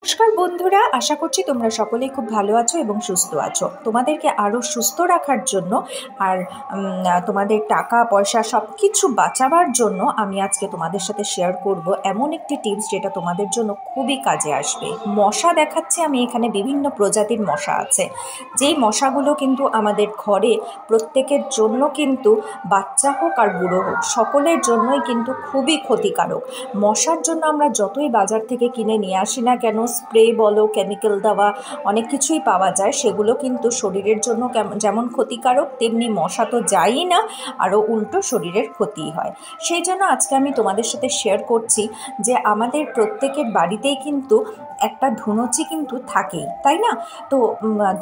নমস্কার বন্ধুরা, আশা করছি তোমরা সকলেই খুব ভালো আছো এবং সুস্থ আছো। তোমাদেরকে আরও সুস্থ রাখার জন্য আর তোমাদের টাকা পয়সা সব কিছু বাঁচাবার জন্য আমি আজকে তোমাদের সাথে শেয়ার করব এমন একটি টিপস যেটা তোমাদের জন্য খুবই কাজে আসবে। মশা দেখাচ্ছি আমি, এখানে বিভিন্ন প্রজাতির মশা আছে, যেই মশাগুলো কিন্তু আমাদের ঘরে প্রত্যেকের জন্য কিন্তু বাচ্চা হোক আর বুড়ো হোক সকলের জন্যই কিন্তু খুবই ক্ষতিকারক। মশার জন্য আমরা যতই বাজার থেকে কিনে নিয়ে আসি না কেন, স্প্রে বলো, কেমিক্যাল দেওয়া অনেক কিছুই পাওয়া যায়, সেগুলো কিন্তু শরীরের জন্য যেমন ক্ষতিকারক তেমনি মশা তো যায়ই না, আরও উল্টো শরীরের ক্ষতিই হয়। সেই জন্য আজকে আমি তোমাদের সাথে শেয়ার করছি যে আমাদের প্রত্যেকের বাড়িতেই কিন্তু একটা ধুনুচি কিন্তু থাকেই, তাই না? তো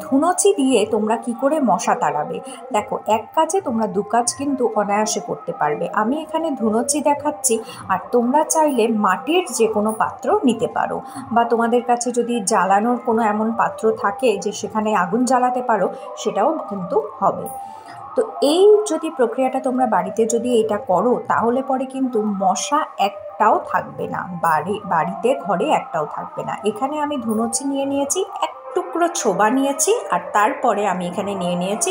ধুনুচি দিয়ে তোমরা কি করে মশা তাড়াবে? দেখো, এক কাজে তোমরা দু কাজ কিন্তু অনায়াসে করতে পারবে। আমি এখানে ধুনুচি দেখাচ্ছি, আর তোমরা চাইলে মাটির যে কোনো পাত্র নিতে পারো, বা তোমাদের কাছে যদি জ্বালানোর কোনো এমন পাত্র থাকে যে সেখানে আগুন জ্বালাতে পারো, সেটাও কিন্তু হবে। তো এই যদি প্রক্রিয়াটা তোমরা বাড়িতে যদি এটা করো, তাহলে পরে কিন্তু মশা একটাও থাকবে না, বাড়িতে ঘরে একটাও থাকবে না। এখানে আমি ধুনুচি নিয়ে নিয়েছি, এক টুকরো ছোবা নিয়েছি, আর তারপরে আমি এখানে নিয়ে নিয়েছি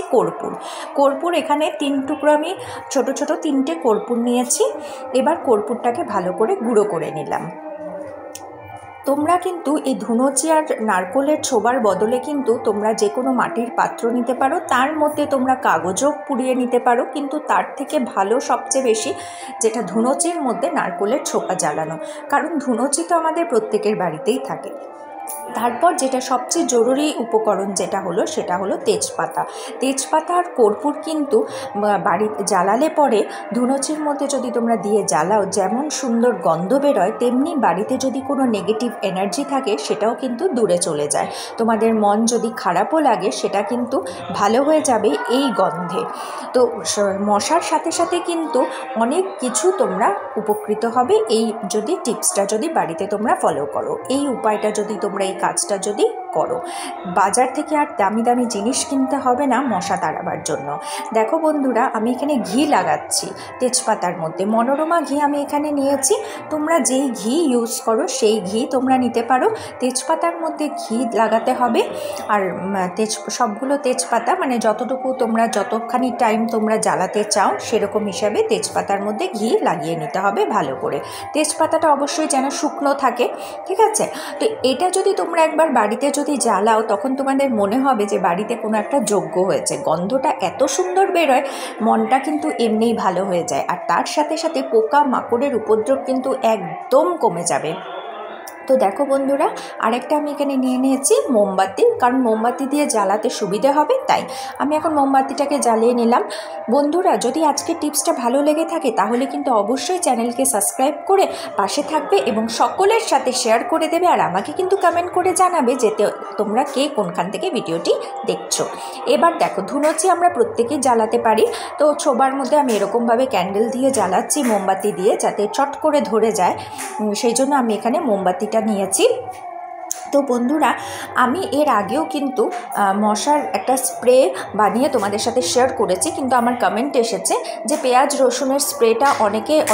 কর্পূর এখানে 3 টুকরো আমি ছোট ছোট 3টে কর্পূর নিয়েছি। এবার কর্পূরটাকে ভালো করে গুঁড়ো করে নিলাম। তোমরা কিন্তু এই ধুনুচি আর নারকোলের ছোবার বদলে কিন্তু তোমরা যে কোনো মাটির পাত্র নিতে পারো, তার মধ্যে তোমরা কাগজও পুড়িয়ে নিতে পারো, কিন্তু তার থেকে ভালো সবচেয়ে বেশি যেটা ধুনুচির মধ্যে নারকোলের ছোবা জ্বালানো, কারণ ধুনুচি তো আমাদের প্রত্যেকের বাড়িতেই থাকে। তারপর যেটা সবচেয়ে জরুরি উপকরণ সেটা হলো তেজপাতা আর কর্পূর কিন্তু বাড়িতে জ্বালালে পরে ধুনুচির মধ্যে যদি তোমরা দিয়ে জ্বালাও, যেমন সুন্দর গন্ধ বেরোয়, তেমনি বাড়িতে যদি কোনো নেগেটিভ এনার্জি থাকে সেটাও কিন্তু দূরে চলে যায়। তোমাদের মন যদি খারাপও লাগে সেটা কিন্তু ভালো হয়ে যাবে এই গন্ধে। তো মশার সাথে সাথে কিন্তু অনেক কিছু তোমরা উপকৃত হবে এই টিপসটা যদি বাড়িতে তোমরা ফলো করো। এই উপায়টা যদি তোমরা এই কাজটা যদি করো, বাজার থেকে আর দামি দামি জিনিস কিনতে হবে না মশা তাড়াবার জন্য। দেখো বন্ধুরা, আমি এখানে ঘি লাগাচ্ছি তেজপাতার মধ্যে। মনোরমা ঘি আমি এখানে নিয়েছি, তোমরা যেই ঘি ইউজ করো সেই ঘি তোমরা নিতে পারো। তেজপাতার মধ্যে ঘি লাগাতে হবে, আর সবগুলো তেজপাতা মানে যতখানি টাইম তোমরা জ্বালাতে চাও সেরকম হিসাবে তেজপাতার মধ্যে ঘি লাগিয়ে নিতে হবে ভালো করে। তেজপাতাটা অবশ্যই যেন শুকনো থাকে, ঠিক আছে? তো এটা যদি তোমরা একবার বাড়িতে যদি জ্বালাও, তখন তোমাদের মনে হবে যে বাড়িতে কোনো একটা যজ্ঞ হয়েছে। গন্ধটা এত সুন্দর বেরোয়, মনটা কিন্তু এমনিই ভালো হয়ে যায়, আর তার সাথে সাথে পোকা মাকড়ের উপদ্রব কিন্তু একদম কমে যাবে। তো দেখো বন্ধুরা, আরেকটা আমি এখানে নিয়ে নিয়েছি মোমবাতি, কারণ মোমবাতি দিয়ে জ্বালাতে সুবিধে হবে, তাই আমি এখন মোমবাতিটাকে জ্বালিয়ে নিলাম। বন্ধুরা, যদি আজকের টিপসটা ভালো লেগে থাকে তাহলে কিন্তু অবশ্যই চ্যানেলকে সাবস্ক্রাইব করে পাশে থাকবে এবং সকলের সাথে শেয়ার করে দেবে, আর আমাকে কিন্তু কমেন্ট করে জানাবে যে তোমরা কে কোনখান থেকে ভিডিওটি দেখছো। এবার দেখো, ধুনুচি আমরা প্রত্যেকেই জ্বালাতে পারি, তো ছোবার মধ্যে আমি এরকমভাবে ক্যান্ডেল দিয়ে জ্বালাচ্ছি মোমবাতি দিয়ে, যাতে চট করে ধরে যায়, সেই জন্য আমি এখানে মোমবাতিটা নিয়েছি। তো বন্ধুরা, আমি এর আগেও কিন্তু মশার একটা স্প্রে বানিয়ে তোমাদের সাথে শেয়ার করেছি, কিন্তু আমার কমেন্ট এসেছে যে পেঁয়াজ রসুনের স্প্রেটা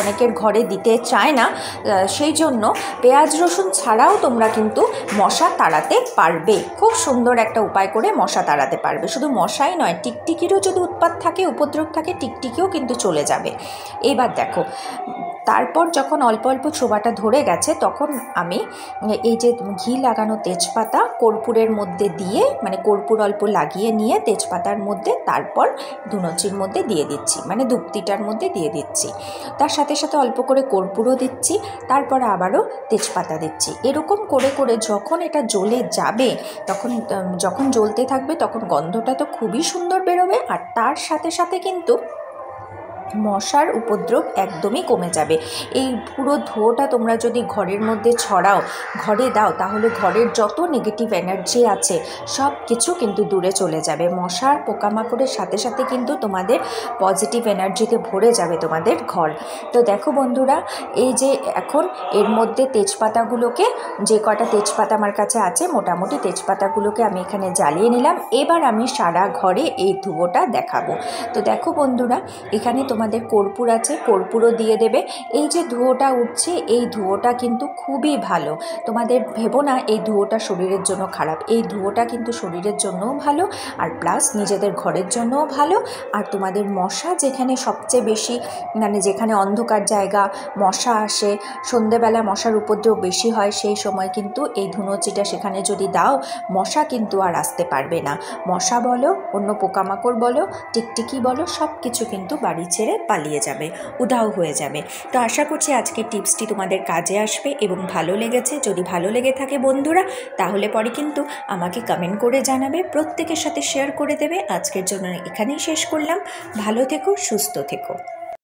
অনেকের ঘরে দিতে চায় না, সেই জন্য পেঁয়াজ রসুন ছাড়াও তোমরা কিন্তু মশা তাড়াতে পারবে। খুব সুন্দর একটা উপায় করে মশা তাড়াতে পারবে। শুধু মশাই নয়, টিকটিকিরও যদি উপদ্রব থাকে, টিকটিকিও কিন্তু চলে যাবে। এবার দেখো, তারপর যখন অল্প অল্প ছোবাটা ধরে গেছে, তখন আমি এই যে ঘি লাগানো তেজপাতা কর্পূরের মধ্যে দিয়ে, মানে কর্পূর অল্প লাগিয়ে নিয়ে তেজপাতার মধ্যে, তারপর ধুনুচির মধ্যে দিয়ে দিচ্ছি, মানে ধূপটিটার মধ্যে দিয়ে দিচ্ছি। তার সাথে সাথে অল্প করে কর্পূরও দিচ্ছি, তারপর আবারও তেজপাতা দিচ্ছি। এরকম করে করে যখন এটা জ্বলে যাবে, যখন জ্বলতে থাকবে, তখন গন্ধটা তো খুবই সুন্দর বেরোবে, আর তার সাথে সাথে কিন্তু মশার উপদ্রব একদমই কমে যাবে। এই পুরো ধোঁয়াটা তোমরা যদি ঘরের মধ্যে ঘরে দাও, তাহলে ঘরের যত নেগেটিভ এনার্জি আছে সব কিছু কিন্তু দূরে চলে যাবে। মশার পোকামাকড়ের সাথে সাথে কিন্তু তোমাদের পজিটিভ এনার্জিতে ভরে যাবে তোমাদের ঘর। তো দেখো বন্ধুরা, এই যে এখন এর মধ্যে তেজপাতাগুলোকে, যে কটা তেজপাতা আমার কাছে আছে, মোটামুটি তেজপাতাগুলোকে আমি এখানে জ্বালিয়ে নিলাম। এবার আমি সারা ঘরে এই ধোঁয়াটা দেখাবো। তো দেখো বন্ধুরা, এখানে তোমার তোমাদের কর্পূর আছে, কর্পূরও দিয়ে দেবে। এই যে ধুঁয়োটা উঠছে, এই ধুঁয়োটা কিন্তু খুবই ভালো। তোমাদের ভেবো না এই ধুঁয়োটা শরীরের জন্য খারাপ, এই ধুঁয়োটা কিন্তু শরীরের জন্যও ভালো, আর প্লাস নিজেদের ঘরের জন্যও ভালো। আর তোমাদের মশা যেখানে সবচেয়ে বেশি, মানে যেখানে অন্ধকার জায়গা, মশা আসে, সন্ধেবেলা মশার উপদ্রব বেশি হয়, সেই সময় কিন্তু এই ধুনোচিটা সেখানে যদি দাও, মশা কিন্তু আর আসতে পারবে না। মশা বলো, অন্য পোকামাকড় বলো, টিকটিকি বলো, সব কিছু কিন্তু বাড়ি ছেড়ে পালিয়ে যাবে, উধাও হয়ে যাবে। তো আশা করছি আজকের টিপসটি তোমাদের কাজে আসবে এবং ভালো লেগেছে। যদি ভালো লেগে থাকে বন্ধুরা, তাহলে পরে কিন্তু আমাকে কমেন্ট করে জানাবে, প্রত্যেকের সাথে শেয়ার করে দেবে। আজকের জন্য এখানেই শেষ করলাম। ভালো থেকো, সুস্থ থেকো।